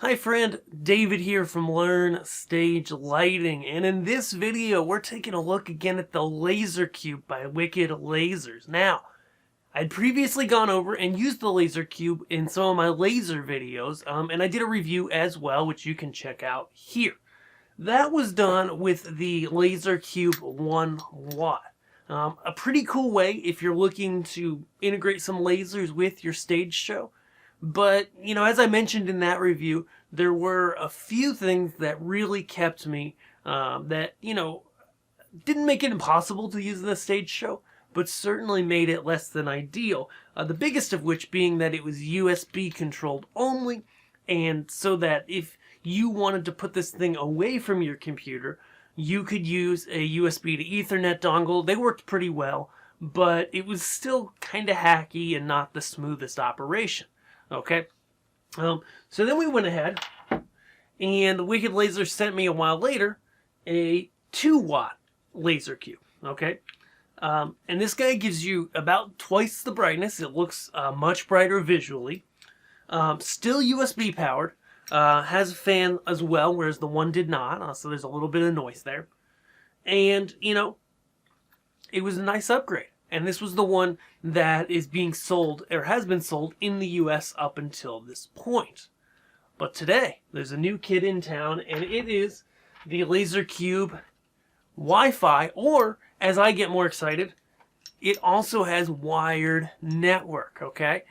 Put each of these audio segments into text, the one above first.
Hi friend, David here from Learn Stage Lighting, and in this video we're taking a look again at the LaserCube by Wicked Lasers. Now, I'd previously gone over and used the LaserCube in some of my laser videos, and I did a review as well, which you can check out here. That was done with the LaserCube 1 watt. A pretty cool way if you're looking to integrate some lasers with your stage show. But, as I mentioned in that review, there were a few things that really kept me, that, didn't make it impossible to use in the stage show, but certainly made it less than ideal. The biggest of which being that it was USB controlled only, and so that if you wanted to put this thing away from your computer, you could use a USB to Ethernet dongle. They worked pretty well, but it was still kind of hacky and not the smoothest operation. Okay, so then we went ahead, and Wicked Lasers sent me a while later a 2 watt LaserCube. Okay, and this guy gives you about twice the brightness. It looks much brighter visually. Still USB powered. Has a fan as well, whereas the one did not. So there's a little bit of noise there. And, it was a nice upgrade. And this was the one that is being sold, or has been sold, in the US up until this point. But today, there's a new kid in town, and it is the LaserCube Wi-Fi, or, as I get more excited, it also has wired network, okay?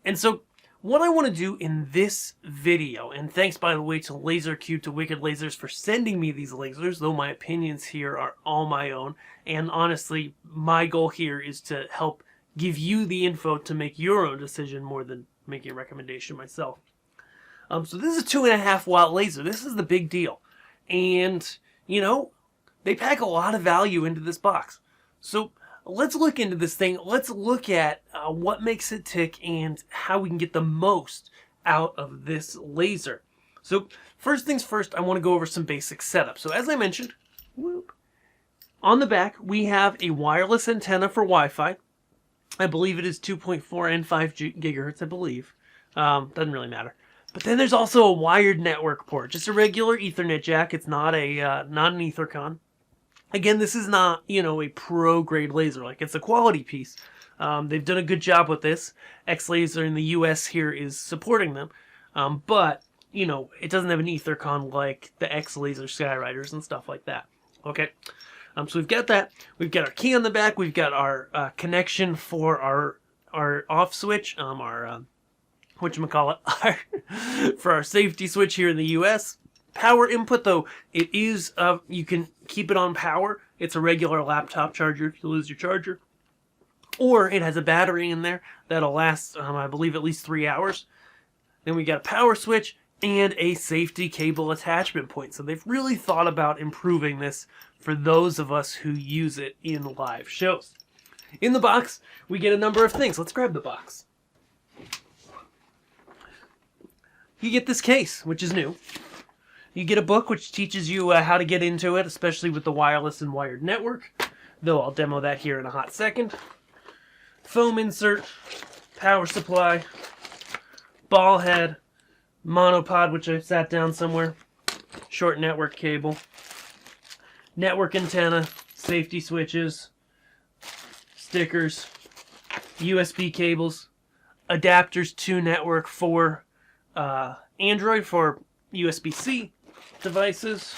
And so, what I want to do in this video, and thanks by the way to LaserCube, to Wicked Lasers for sending me these lasers, though my opinions here are all my own, and honestly, my goal here is to help give you the info to make your own decision more than making a recommendation myself. So this is a 2.5 watt laser. This is the big deal. And, they pack a lot of value into this box. So let's look into this thing. Let's look at what makes it tick and how we can get the most out of this laser. So first things first, I want to go over some basic setup. So as I mentioned, on the back, we have a wireless antenna for Wi-Fi. I believe it is 2.4 and 5 gigahertz, I believe. Doesn't really matter. But then there's also a wired network port, just a regular Ethernet jack. It's not an Ethercon. Again, this is not, a pro-grade laser. Like, it's a quality piece. They've done a good job with this. X-Laser in the US here is supporting them. But, it doesn't have an Ethercon like the X-Laser Skyriders and stuff like that. Okay, so we've got that. We've got our key on the back. We've got our connection for our off switch, whatchamacallit, for our safety switch here in the US. Power input, though, it is, you can keep it on power. It's a regular laptop charger if you lose your charger. Or it has a battery in there that'll last, I believe, at least 3 hours. Then we got a power switch and a safety cable attachment point. So they've really thought about improving this for those of us who use it in live shows. In the box, we get a number of things. Let's grab the box. You get this case, which is new. You get a book which teaches you how to get into it, especially with the wireless and wired network, though I'll demo that here in a hot second. Foam insert, power supply, ball head, monopod, which I've sat down somewhere, short network cable, network antenna, safety switches, stickers, USB cables, adapters to network for Android, for USB-C devices,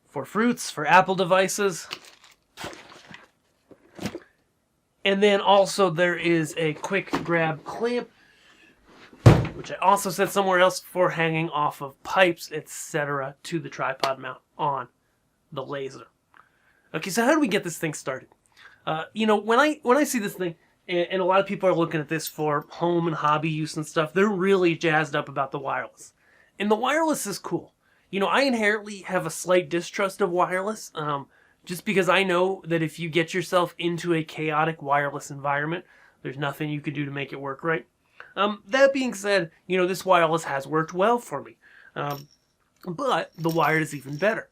for Fruits, for Apple devices. And then also there is a quick grab clamp, which I also set somewhere else for hanging off of pipes, etc. to the tripod mount on the laser. Okay, so how do we get this thing started? When I see this thing, and a lot of people are looking at this for home and hobby use and stuff, they're really jazzed up about the wireless. And the wireless is cool. I inherently have a slight distrust of wireless, just because I know that if you get yourself into a chaotic wireless environment, there's nothing you can do to make it work right. That being said, this wireless has worked well for me. But the wired is even better.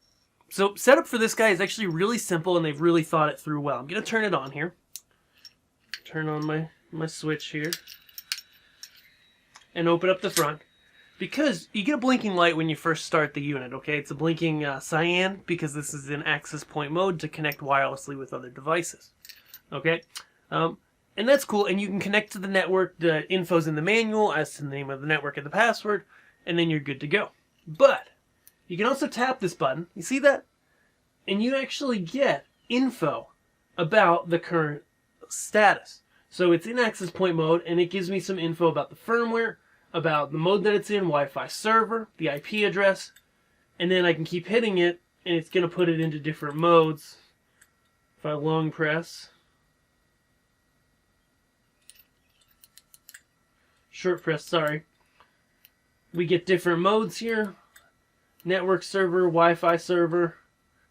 So setup for this guy is actually really simple, and they've really thought it through well. I'm going to turn it on here. Turn on my switch here. and open up the front. because you get a blinking light when you first start the unit, okay? It's a blinking cyan because this is in access point mode to connect wirelessly with other devices, okay? And that's cool, and you can connect to the network. The info's in the manual as to the name of the network and the password, and then you're good to go. But you can also tap this button, you see that? And you actually get info about the current status. So it's in access point mode, and it gives me some info about the firmware, about the mode that it's in, Wi-Fi server, the IP address, and then I can keep hitting it, and it's going to put it into different modes. If I long press, short press, sorry, we get different modes here. Network server, Wi-Fi server,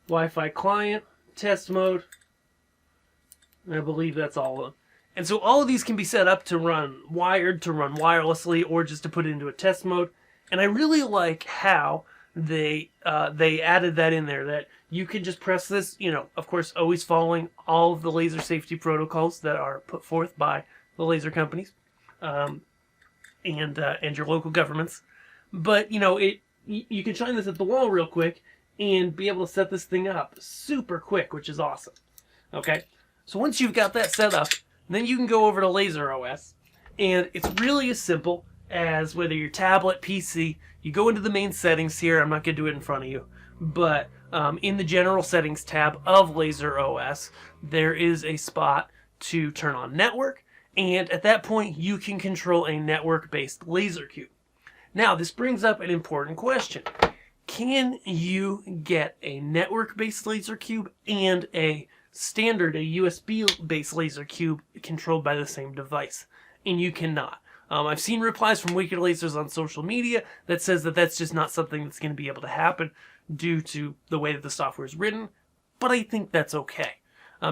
Wi-Fi client, test mode, and I believe that's all of them. And so all of these can be set up to run wired, to run wirelessly, or just to put it into a test mode. And I really like how they added that in there, that you can just press this, you know, of course, always following all of the laser safety protocols that are put forth by the laser companies and your local governments. But, you know, you can shine this at the wall real quick and be able to set this thing up super quick, which is awesome. Okay, so once you've got that set up, then you can go over to LaserOS, and it's really as simple as whether your tablet, PC, you go into the main settings here. I'm not going to do it in front of you, but in the general settings tab of LaserOS, there is a spot to turn on network, and at that point, you can control a network-based LaserCube. Now, this brings up an important question. Can you get a network-based LaserCube and a standard, a USB-based LaserCube controlled by the same device? And you cannot. I've seen replies from Wicked Lasers on social media that says that that's just not something that's going to be able to happen due to the way that the software is written, but I think that's okay.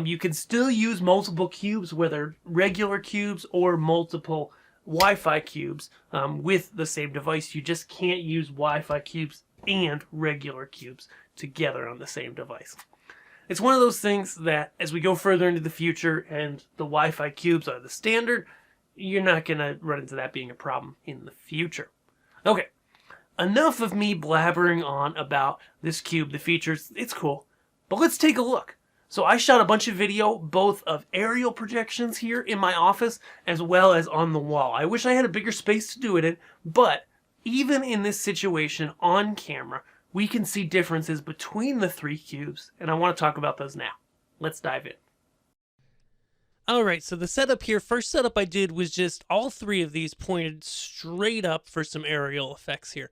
You can still use multiple cubes, whether regular cubes or multiple Wi-Fi cubes with the same device. You just can't use Wi-Fi cubes and regular cubes together on the same device. It's one of those things that as we go further into the future and the Wi-Fi cubes are the standard, you're not going to run into that being a problem in the future. Okay, enough of me blabbering on about this cube, the features. It's cool, but let's take a look. So I shot a bunch of video, both of aerial projections here in my office as well as on the wall. I wish I had a bigger space to do it in, but even in this situation on camera, we can see differences between the three cubes, and I want to talk about those now. Let's dive in. Alright, so the setup here, first setup I did was just all three of these pointed straight up for some aerial effects here.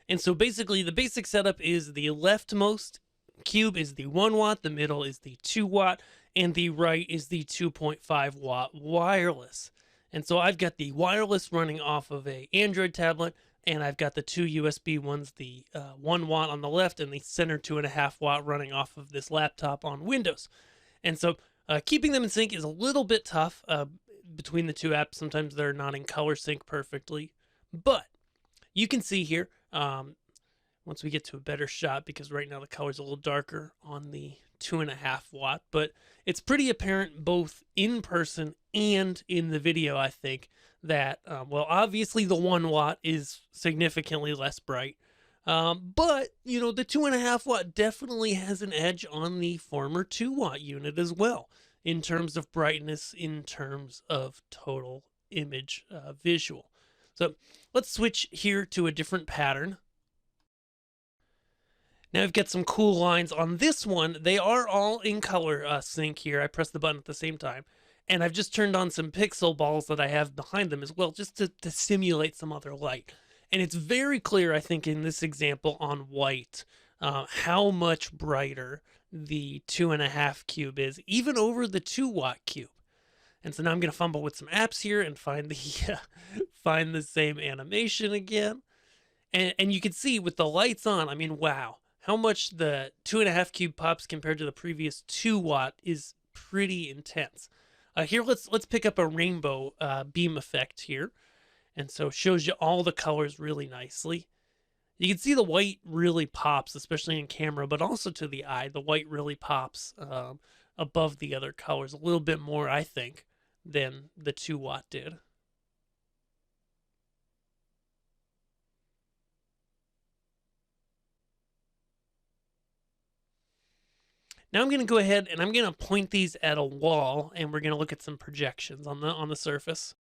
And so basically the basic setup is the leftmost cube is the 1 watt, the middle is the 2 watt, and the right is the 2.5 watt wireless. And so I've got the wireless running off of a Android tablet, and I've got the two USB ones, the 1 watt on the left and the center 2.5 watt running off of this laptop on Windows. And so keeping them in sync is a little bit tough between the two apps. Sometimes they're not in color sync perfectly, but you can see here once we get to a better shot, because right now the color's a little darker on the 2.5 watt, but it's pretty apparent both in person and in the video, I think, that, well, obviously the 1 watt is significantly less bright, but, you know, the 2.5 watt definitely has an edge on the former 2 watt unit as well, in terms of brightness, in terms of total image visual. So let's switch here to a different pattern. Now I've got some cool lines on this one. They are all in color sync here. I pressed the button at the same time. And I've just turned on some pixel balls that I have behind them as well, just to simulate some other light. And it's very clear, I think, in this example on white, how much brighter the 2.5 cube is, even over the 2 watt cube. And so now I'm going to fumble with some apps here and find the same animation again. And you can see with the lights on, I mean, wow, how much the 2.5 cube pops compared to the previous 2 watt is pretty intense. Here, let's pick up a rainbow beam effect here. And so it shows you all the colors really nicely. You can see the white really pops, especially in camera, but also to the eye. The white really pops above the other colors a little bit more, I think, than the 2 watt did. Now I'm going to go ahead and I'm going to point these at a wall, and we're going to look at some projections on the surface.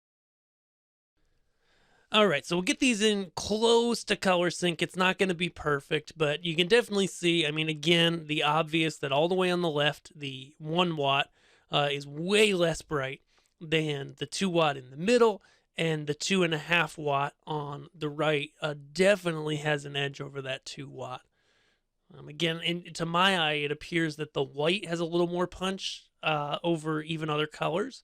All right, so we'll get these in close to color sync. It's not going to be perfect, but you can definitely see, I mean, again, the obvious that all the way on the left, the 1 watt is way less bright than the 2 watt in the middle, and the 2.5 watt on the right definitely has an edge over that 2 watt. Again, to my eye, it appears that the white has a little more punch over even other colors,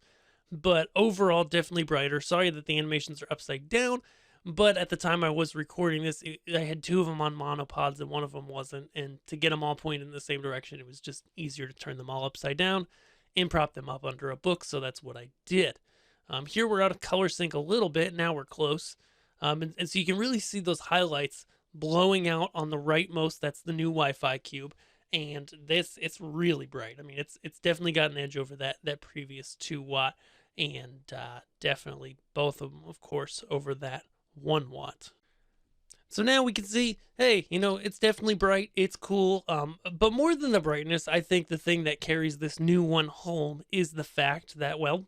but overall definitely brighter. Sorry that the animations are upside down, but at the time I was recording this, I had 2 of them on monopods and 1 of them wasn't, and to get them all pointed in the same direction, it was just easier to turn them all upside down and prop them up under a book, so that's what I did. Here we're out of color sync a little bit, now we're close, and so you can really see those highlights blowing out on the rightmost. That's the new Wi-Fi cube, and it's really bright. I mean, it's definitely got an edge over that previous 2 watt, and definitely both of them, of course, over that 1 watt. So now we can see, hey, you know, it's definitely bright, it's cool, but more than the brightness, I think the thing that carries this new one home is the fact that, well,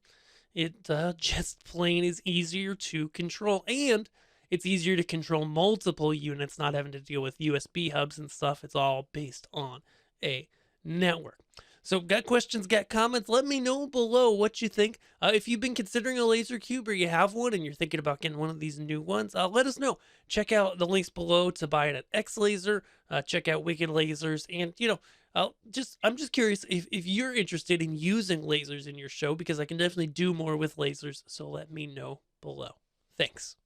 it just plain is easier to control, and it's easier to control multiple units, not having to deal with USB hubs and stuff. It's all based on a network. So got questions, got comments? Let me know below what you think. If you've been considering a LaserCube or you have one and you're thinking about getting one of these new ones, let us know. Check out the links below to buy it at XLaser. Check out Wicked Lasers. And, you know, I'm just curious if you're interested in using lasers in your show, because I can definitely do more with lasers. So let me know below. Thanks.